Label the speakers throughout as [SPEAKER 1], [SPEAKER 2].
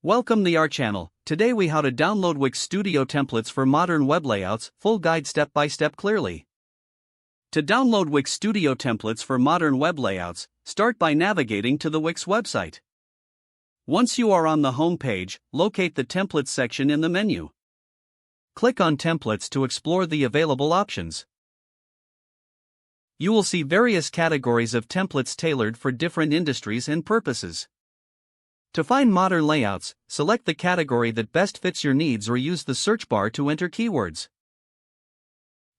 [SPEAKER 1] Welcome to our channel. Today we how to download Wix Studio templates for modern web layouts, full guide step by step clearly. To download Wix Studio templates for modern web layouts, start by navigating to the Wix website. Once you are on the home page, locate the Templates section in the menu. Click on Templates to explore the available options. You will see various categories of templates tailored for different industries and purposes. To find modern layouts, select the category that best fits your needs or use the search bar to enter keywords.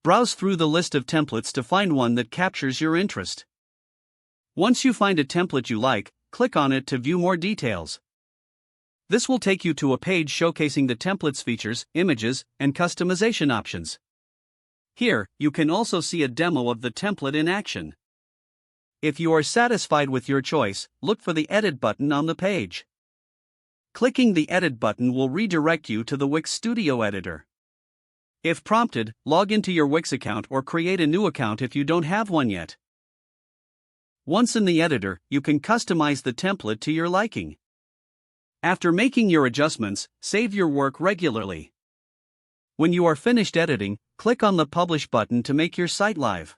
[SPEAKER 1] Browse through the list of templates to find one that captures your interest. Once you find a template you like, click on it to view more details. This will take you to a page showcasing the template's features, images, and customization options. Here, you can also see a demo of the template in action. If you are satisfied with your choice, look for the Edit button on the page. Clicking the Edit button will redirect you to the Wix Studio editor. If prompted, log into your Wix account or create a new account if you don't have one yet. Once in the editor, you can customize the template to your liking. After making your adjustments, save your work regularly. When you are finished editing, click on the Publish button to make your site live.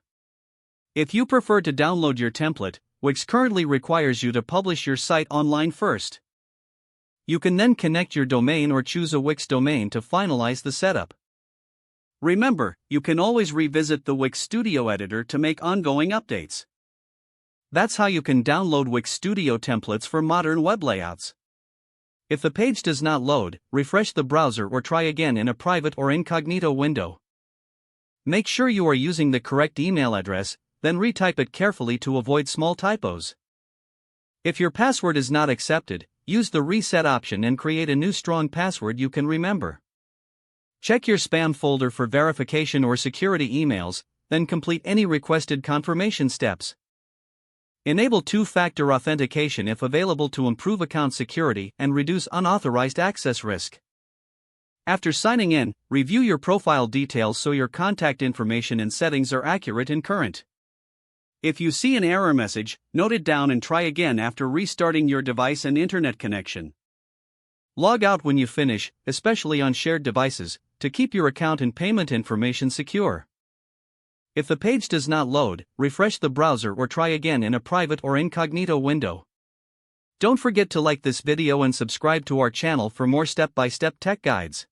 [SPEAKER 1] If you prefer to download your template, Wix currently requires you to publish your site online first. You can then connect your domain or choose a Wix domain to finalize the setup. Remember, you can always revisit the Wix Studio editor to make ongoing updates. That's how you can download Wix Studio templates for modern web layouts. If the page does not load, refresh the browser or try again in a private or incognito window. Make sure you are using the correct email address, then retype it carefully to avoid small typos. If your password is not accepted, use the reset option and create a new strong password you can remember. Check your spam folder for verification or security emails, then complete any requested confirmation steps. Enable two-factor authentication if available to improve account security and reduce unauthorized access risk. After signing in, review your profile details so your contact information and settings are accurate and current. If you see an error message, note it down and try again after restarting your device and internet connection. Log out when you finish, especially on shared devices, to keep your account and payment information secure. If the page does not load, refresh the browser or try again in a private or incognito window. Don't forget to like this video and subscribe to our channel for more step-by-step tech guides.